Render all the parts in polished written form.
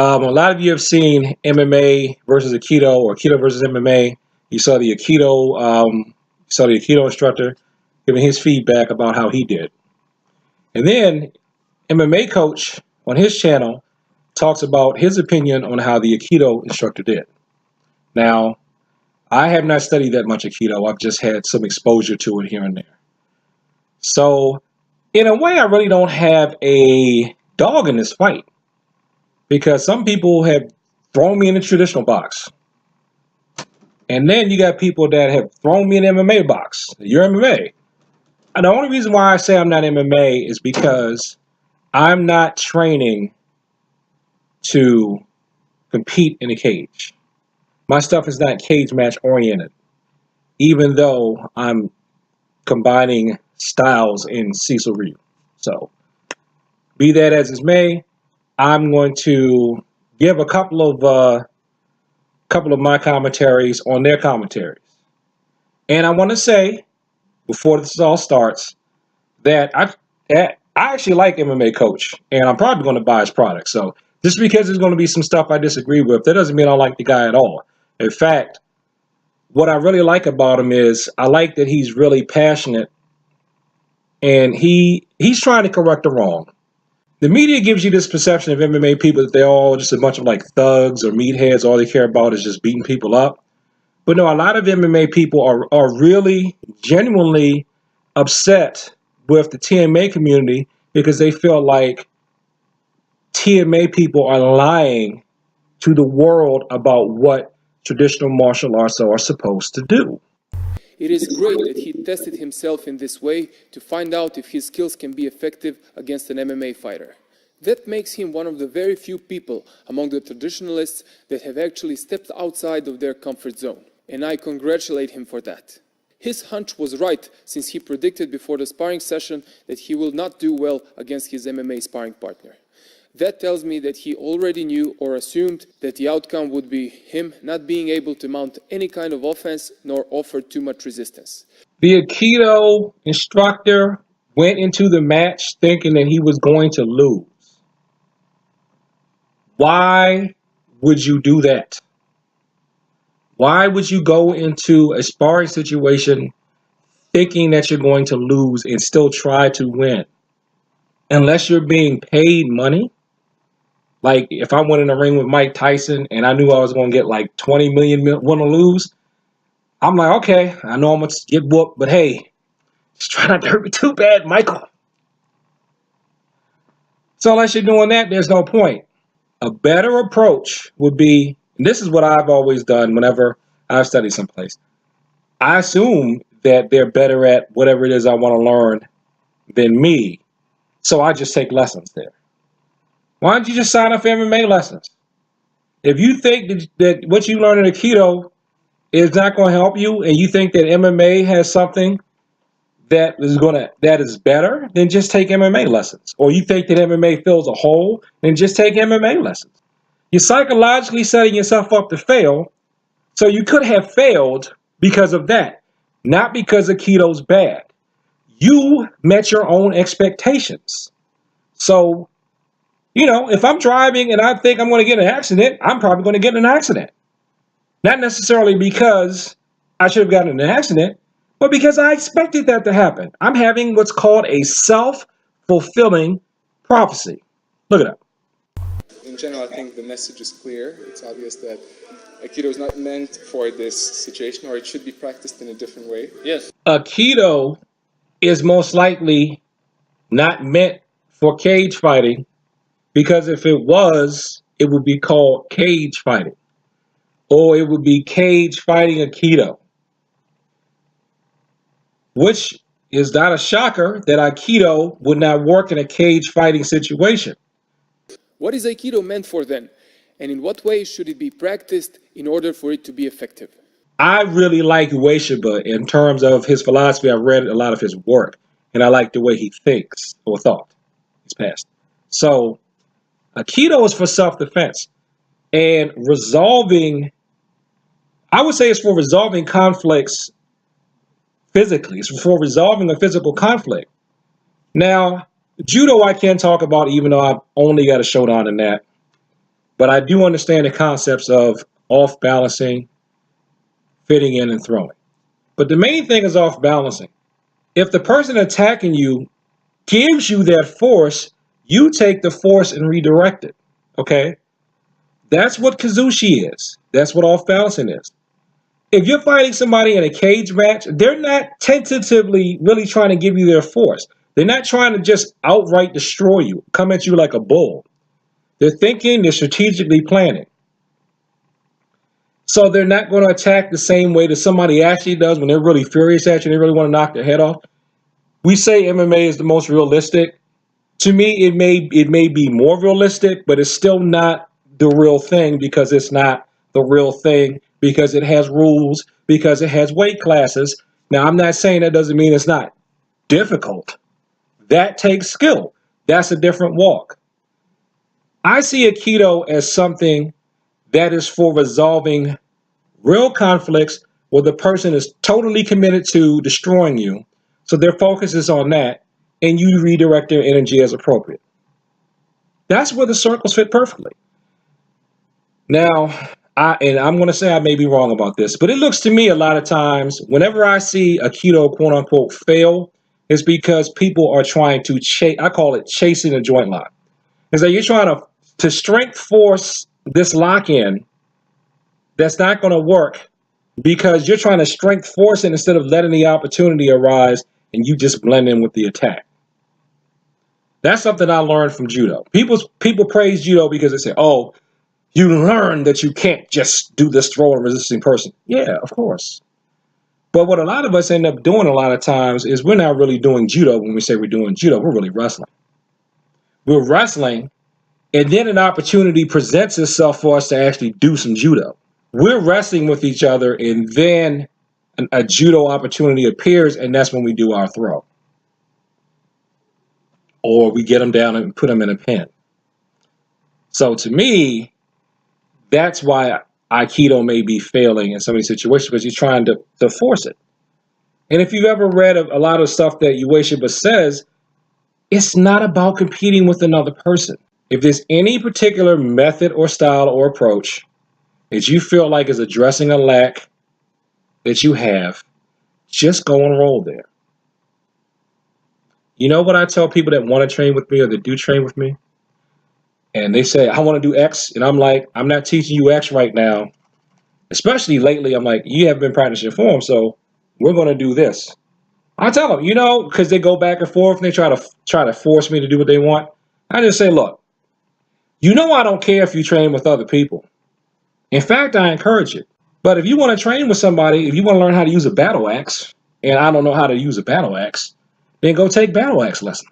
A lot of you have seen MMA versus Aikido or Aikido versus MMA. You saw the Aikido instructor giving his feedback about how he did. And then MMA coach on his channel talks about his opinion on how the Aikido instructor did. Now, I have not studied that much Aikido. I've just had some exposure to it here and there. So, in a way, I really don't have a dog in this fight because some people have thrown me in the traditional box. And then you got people that have thrown me in the MMA box. You're MMA. And the only reason why I say I'm not MMA is because I'm not training to compete in a cage. My stuff is not cage match oriented, even though I'm combining styles in Cecil Ryu. So, be that as it may, I'm going to give a couple of my commentaries on their commentaries. And I want to say, before this all starts, that I actually like MMA Coach, and I'm probably going to buy his product. So, just because there's going to be some stuff I disagree with, that doesn't mean I like the guy at all. In fact, what I really like about him is I like that he's really passionate, and he's trying to correct the wrong. The media gives you this perception of MMA people that they're all just a bunch of like thugs or meatheads. All they care about is just beating people up. But no, a lot of MMA people are really genuinely upset with the TMA community because they feel like TMA people are lying to the world about what traditional martial arts are supposed to do. It is great that he tested himself in this way to find out if his skills can be effective against an MMA fighter. That makes him one of the very few people among the traditionalists that have actually stepped outside of their comfort zone, and I congratulate him for that. His hunch was right, since he predicted before the sparring session that he will not do well against his MMA sparring partner. That tells me that he already knew or assumed that the outcome would be him not being able to mount any kind of offense nor offer too much resistance. The Aikido instructor went into the match thinking that he was going to lose. Why would you do that? Why would you go into a sparring situation thinking that you're going to lose and still try to win? Unless you're being paid money. Like, if I went in the ring with Mike Tyson and I knew I was going to get like 20 million win or lose, I'm like, okay, I know I'm going to get whooped, but hey, just try not to hurt me too bad, Michael. So unless you're doing that, there's no point. A better approach would be, and this is what I've always done whenever I've studied someplace. I assume that they're better at whatever it is I want to learn than me, so I just take lessons there. Why don't you just sign up for MMA lessons? If you think that what you learn in Aikido is not going to help you, and you think that MMA has something that is better, then just take MMA lessons. Or you think that MMA fills a hole, then just take MMA lessons. You're psychologically setting yourself up to fail, so you could have failed because of that, not because Aikido's bad. You met your own expectations. So, if I'm driving and I think I'm going to get in an accident, I'm probably going to get in an accident. Not necessarily because I should have gotten in an accident, but because I expected that to happen. I'm having what's called a self-fulfilling prophecy. Look it up. In general, I think the message is clear. It's obvious that Aikido is not meant for this situation, or it should be practiced in a different way. Yes. Aikido is most likely not meant for cage fighting, because if it was, it would be called cage fighting, or it would be cage fighting Aikido, which is not a shocker that Aikido would not work in a cage fighting situation. What is Aikido meant for then? And in what way should it be practiced in order for it to be effective? I really like Ueshiba in terms of his philosophy. I've read a lot of his work, and I like the way he thinks or thought. He's passed. So, Aikido is for self-defense and I would say it's for resolving conflicts physically. It's for resolving a physical conflict. Now, Judo I can't talk about, even though I've only got a showdown in that, But I do understand the concepts of off balancing, fitting in, and throwing. But the main thing is off balancing. If the person attacking you gives you that force, you take the force and redirect it. Okay? That's what Kazushi is. That's what off balancing is. If you're fighting somebody in a cage match, they're not tentatively really trying to give you their force. They're not trying to just outright destroy you, come at you like a bull. They're thinking, they're strategically planning. So they're not going to attack the same way that somebody actually does when they're really furious at you, they really want to knock their head off. We say MMA is the most realistic. To me, it may be more realistic, but it's still not the real thing because it's not the real thing, because it has rules, because it has weight classes. Now, I'm not saying that doesn't mean it's not difficult. That takes skill. That's a different walk. I see Aikido as something that is for resolving real conflicts where the person is totally committed to destroying you. So their focus is on that, and you redirect their energy as appropriate. That's where the circles fit perfectly. Now, I'm going to say I may be wrong about this, but it looks to me a lot of times, whenever I see Aikido, quote unquote, fail, it's because people are trying to chase, I call it chasing a joint lock. It's like you're trying to strength force this lock in. That's not going to work because you're trying to strength force it instead of letting the opportunity arise and you just blend in with the attack. That's something I learned from judo. People praise judo because they say, oh, you learn that you can't just do this throw and resisting person. Yeah, of course. But what a lot of us end up doing a lot of times is we're not really doing judo when we say we're doing judo. We're really wrestling. We're wrestling, and then an opportunity presents itself for us to actually do some judo. We're wrestling with each other, and then a judo opportunity appears, and that's when we do our throw. Or we get them down and put them in a pin. So to me, that's why Aikido may be failing in some of these situations, because you're trying to force it. And if you've ever read a lot of stuff that Ueshiba says, it's not about competing with another person. If there's any particular method or style or approach that you feel like is addressing a lack that you have, just go and roll there. You know what I tell people that want to train with me or that do train with me? And they say, I want to do X. And I'm like, I'm not teaching you X right now. Especially lately, I'm like, you haven't been practicing form, so we're going to do this. I tell them, because they go back and forth and they try to force me to do what they want. I just say, look, I don't care if you train with other people. In fact, I encourage it. But if you want to train with somebody, if you want to learn how to use a battle axe, and I don't know how to use a battle axe, then go take battle axe lessons.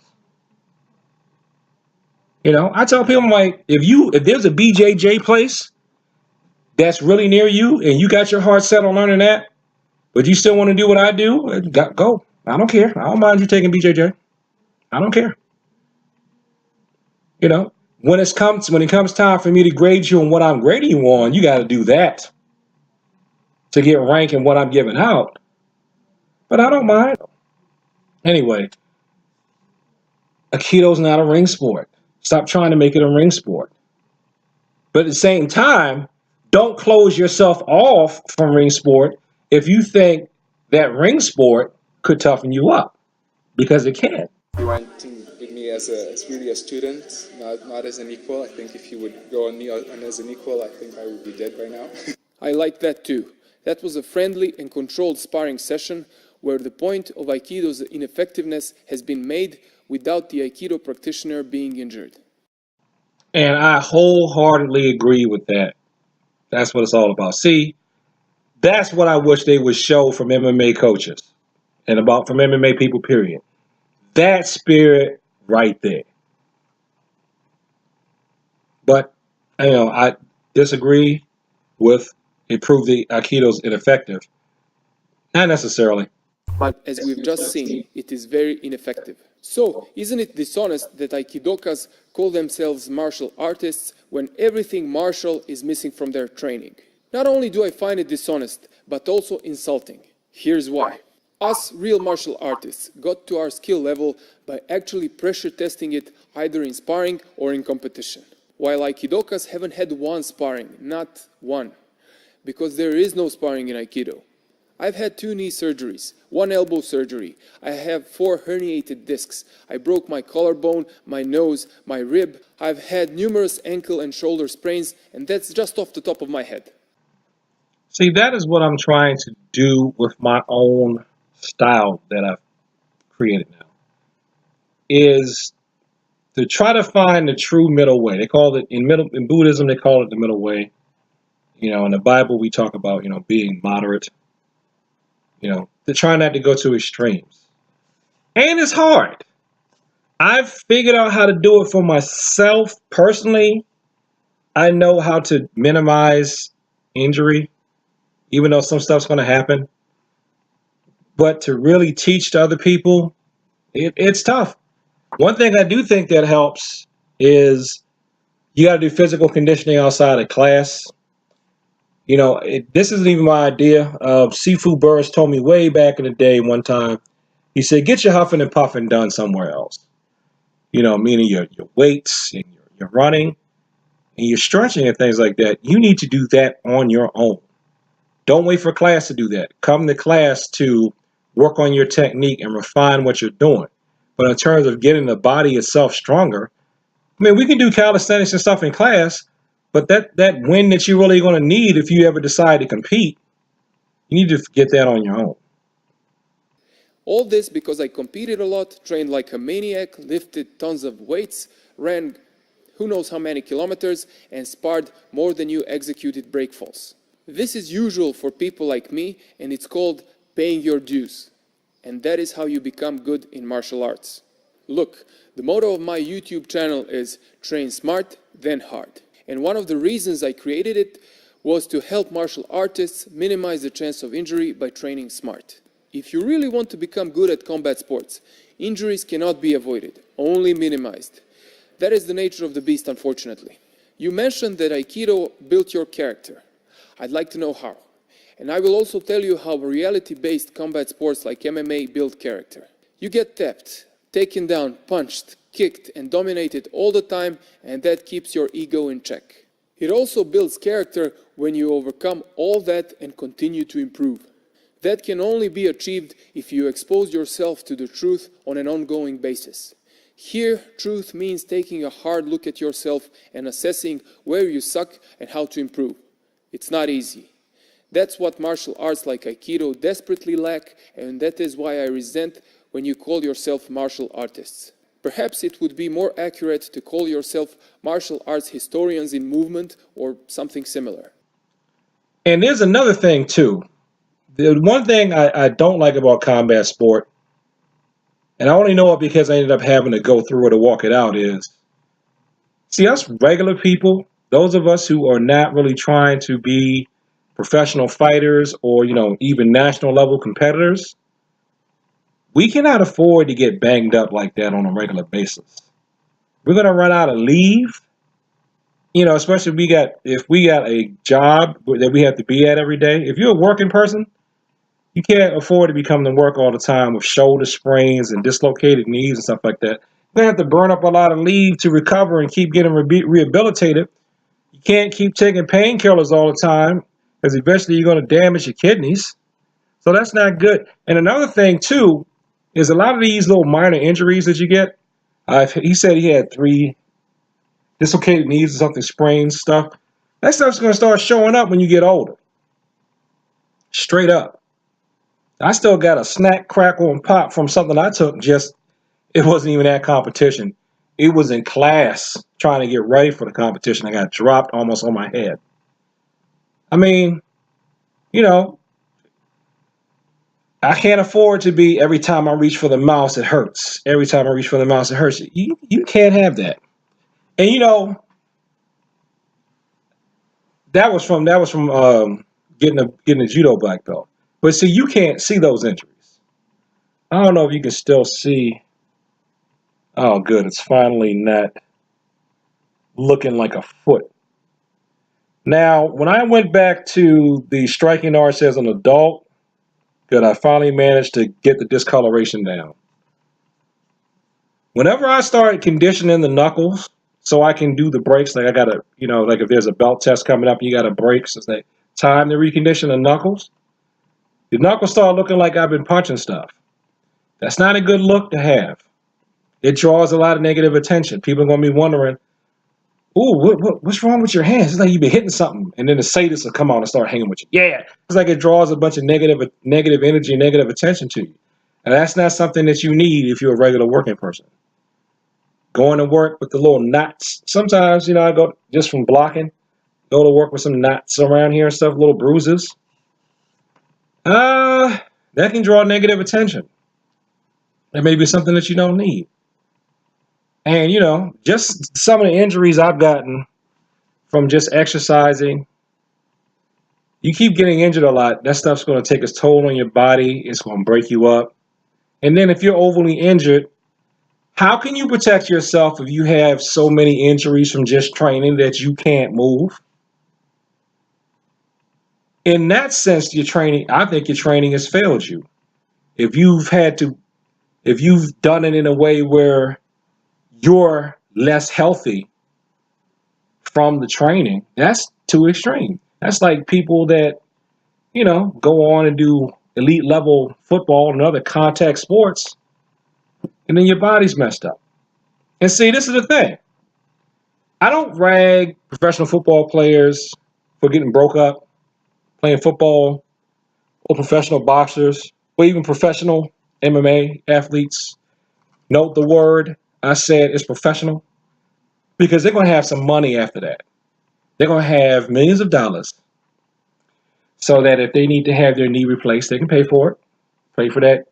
I tell people, I'm like, if there's a BJJ place that's really near you and you got your heart set on learning that, but you still want to do what I do, go. I don't care. I don't mind you taking BJJ. I don't care. When it comes time for me to grade you on what I'm grading you on, you got to do that to get rank in what I'm giving out. But I don't mind. Anyway, Aikido's not a ring sport. Stop trying to make it a ring sport. But at the same time, don't close yourself off from ring sport if you think that ring sport could toughen you up, because it can. You went with me as really a student, not as an equal. I think if you would go on me as an equal, I think I would be dead by now. I like that too. That was a friendly and controlled sparring session where the point of Aikido's ineffectiveness has been made without the Aikido practitioner being injured. And I wholeheartedly agree with that. That's what it's all about. See, that's what I wish they would show from MMA coaches and from MMA people, period. That spirit right there. But, I disagree with it proved the Aikido's ineffective. Not necessarily. But as we've just seen, it is very ineffective. So, isn't it dishonest that Aikidokas call themselves martial artists when everything martial is missing from their training? Not only do I find it dishonest, but also insulting. Here's why. Us real martial artists got to our skill level by actually pressure testing it either in sparring or in competition. while Aikidokas haven't had one sparring, not one, because there is no sparring in Aikido. I've had 2 knee surgeries, 1 elbow surgery. I have 4 herniated discs. I broke my collarbone, my nose, my rib. I've had numerous ankle and shoulder sprains, and that's just off the top of my head. See, that is what I'm trying to do with my own style that I've created now, is to try to find the true middle way. They call it in Buddhism, they call it the middle way. In the Bible, we talk about, being moderate, to try not to go to extremes. And it's hard. I've figured out how to do it for myself personally. I know how to minimize injury, even though some stuff's going to happen. But to really teach to other people, it's tough. One thing I do think that helps is you got to do physical conditioning outside of class. This isn't even my idea. Sifu Burris told me way back in the day one time. He said, get your huffing and puffing done somewhere else. Meaning your weights and your running and your stretching and things like that. You need to do that on your own. Don't wait for class to do that. Come to class to work on your technique and refine what you're doing. But in terms of getting the body itself stronger, we can do calisthenics and stuff in class, but that win that you're really going to need if you ever decide to compete, you need to get that on your own. All this because I competed a lot, trained like a maniac, lifted tons of weights, ran who knows how many kilometers, and sparred more than you executed breakfalls. This is usual for people like me, and it's called paying your dues. And that is how you become good in martial arts. Look, the motto of my YouTube channel is train smart, then hard. And one of the reasons I created it was to help martial artists minimize the chance of injury by training smart. If you really want to become good at combat sports, injuries cannot be avoided, only minimized. That is the nature of the beast, unfortunately. You mentioned that Aikido built your character. I'd like to know how. And I will also tell you how reality-based combat sports like MMA build character. You get tapped, taken down, punched, kicked, and dominated all the time, and that keeps your ego in check. It also builds character when you overcome all that and continue to improve. That can only be achieved if you expose yourself to the truth on an ongoing basis. Here, truth means taking a hard look at yourself and assessing where you suck and how to improve. It's not easy. That's what martial arts like Aikido desperately lack, and that is why I resent when you call yourself martial artists. Perhaps it would be more accurate to call yourself martial arts historians in movement or something similar. And there's another thing too. The one thing I don't like about combat sport, and I only know it because I ended up having to go through it or walk it out, is, see, us regular people, those of us who are not really trying to be professional fighters or, even national level competitors, we cannot afford to get banged up like that on a regular basis. We're going to run out of leave, especially if we got a job that we have to be at every day. If you're a working person, you can't afford to be coming to work all the time with shoulder sprains and dislocated knees and stuff like that. You're going to have to burn up a lot of leave to recover and keep getting rehabilitated. You can't keep taking painkillers all the time because eventually you're going to damage your kidneys. So that's not good. And another thing, too, is a lot of these little minor injuries that you get. He said he had 3 dislocated knees or something, sprains, stuff. That stuff's going to start showing up when you get older. Straight up. I still got a snack, crackle, and pop from something I took it wasn't even that competition. It was in class trying to get ready for the competition. I got dropped almost on my head. I can't afford to be every time I reach for the mouse, it hurts. Every time I reach for the mouse, it hurts. You can't have that. And that was from getting a judo black belt. But see, you can't see those injuries. I don't know if you can still see. Oh, good. It's finally not looking like a foot. Now, when I went back to the striking arts as an adult, good, I finally managed to get the discoloration down. Whenever I started conditioning the knuckles, so I can do the breaks. Like I gotta, like if there's a belt test coming up, you gotta break. So it's like time to recondition the knuckles. The knuckles start looking like I've been punching stuff. That's not a good look to have. It draws a lot of negative attention. People are gonna be wondering, "Ooh, what's wrong with your hands? It's like you've been hitting something." And then the sadist will come out and start hanging with you. Yeah, it's like it draws a bunch of negative energy, negative attention to you, and that's not something that you need if you're a regular working person. Going to work with the little knots. Sometimes, I go just from blocking, go to work with some knots around here and stuff, little bruises. That can draw negative attention. That may be something that you don't need. And, just some of the injuries I've gotten from just exercising. You keep getting injured a lot, that stuff's going to take its toll on your body. It's going to break you up. And then if you're overly injured, how can you protect yourself if you have so many injuries from just training that you can't move? In that sense, I think your training has failed you. If you've done it in a way where you're less healthy from the training, that's too extreme. That's like people that, go on and do elite level football and other contact sports, and then your body's messed up. And see, this is the thing. I don't rag professional football players for getting broke up playing football, or professional boxers, or even professional MMA athletes. Note the word I said is professional, because they're going to have some money after that. They're going to have millions of dollars, so that if they need to have their knee replaced, they can pay for it, pay for that,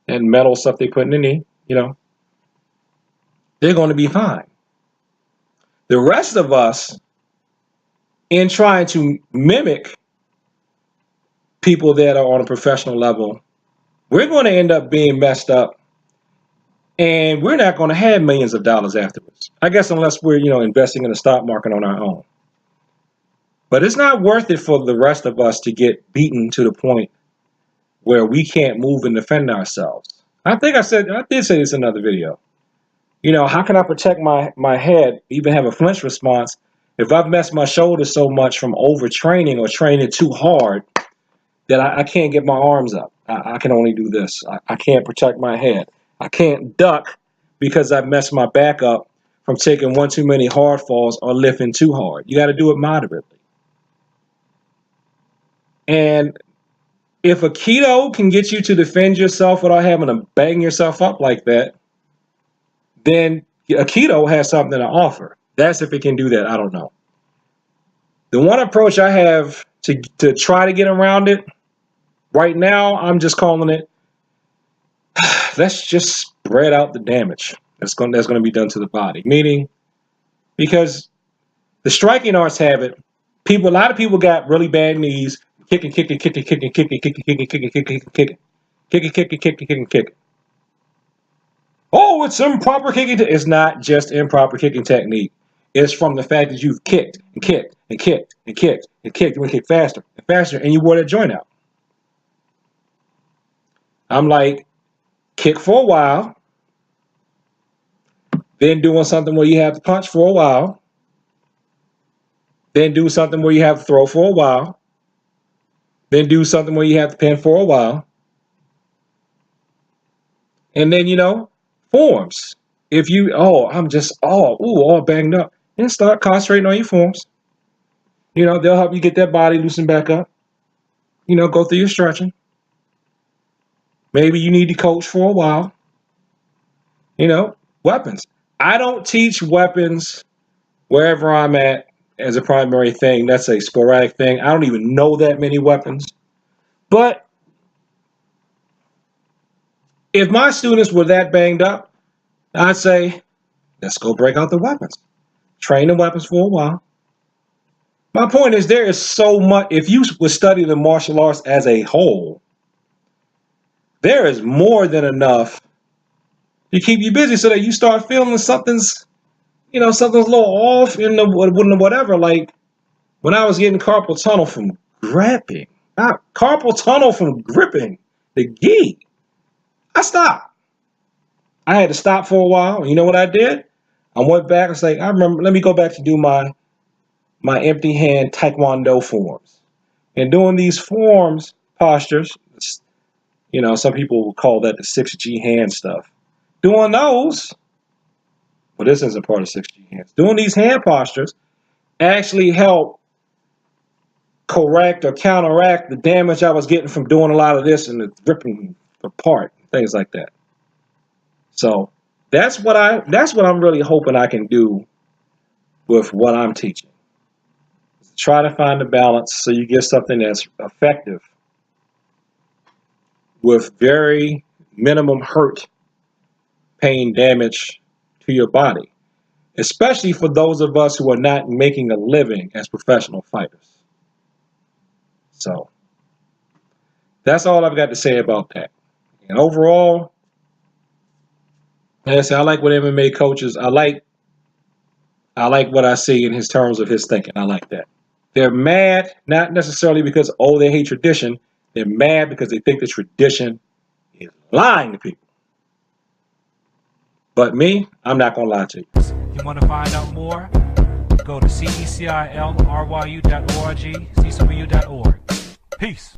and metal stuff they put in the knee, they're going to be fine. The rest of us, in trying to mimic people that are on a professional level, we're going to end up being messed up, and we're not going to have millions of dollars afterwards. I guess unless we're, investing in the stock market on our own. But it's not worth it for the rest of us to get beaten to the point where we can't move and defend ourselves. I did say this in another video. How can I protect my head, even have a flinch response, if I've messed my shoulder so much from overtraining or training too hard that I can't get my arms up? I can only do this. I can't protect my head. I can't duck because I've messed my back up from taking one too many hard falls or lifting too hard. You got to do it moderately. And if Aikido can get you to defend yourself without having to bang yourself up like that, then Aikido has something to offer. That's if it can do that. I don't know. The one approach I have to try to get around it right now, I'm just calling it, let's just spread out the damage that's going to be done to the body. Meaning, because the striking arts have it, a lot of people got really bad knees, kicking. Oh, it's improper kicking. It's not just improper kicking technique. It's from the fact that you've kicked and kicked and kicked and kicked and kicked. You want to kick faster and faster, and you wore that joint out. I'm like, kick for a while, then doing something where you have to punch for a while, then do something where you have to throw for a while, then do something where you have to pin for a while, and then, forms. If you, I'm just, all banged up, then start concentrating on your forms. They'll help you get that body loosened back up. Go through your stretching. Maybe you need to coach for a while. Weapons. I don't teach weapons wherever I'm at as a primary thing. That's a sporadic thing. I don't even know that many weapons. But if my students were that banged up, I'd say, let's go break out the weapons. Train the weapons for a while. My point is, there is so much. If you would study the martial arts as a whole, there is more than enough to keep you busy so that you start feeling something's a little off in the whatever. Like when I was getting carpal tunnel from gripping, the gi, I stopped. I had to stop for a while. You know what I did? I went back and say, I remember, let me go back to do my empty hand Taekwondo forms. And doing these forms, postures, you know, some people will call that the 6G hand stuff. Doing those, well, this isn't part of 6G hands. Doing these hand postures actually help correct or counteract the damage I was getting from doing a lot of this and the ripping apart, things like that. So that's what I'm really hoping I can do with what I'm teaching. Try to find a balance so you get something that's effective with very minimum hurt, pain, damage to your body, especially for those of us who are not making a living as professional fighters. So that's all I've got to say about that. And overall, like I said, I like what MMA coaches, I like what I see in his terms of his thinking. I like that. They're mad, not necessarily because, oh, they hate tradition. They're mad because they think the tradition is lying to people. But me, I'm not going to lie to you. If you want to find out more, go to cecilryu.org, cecilryu.org. Peace.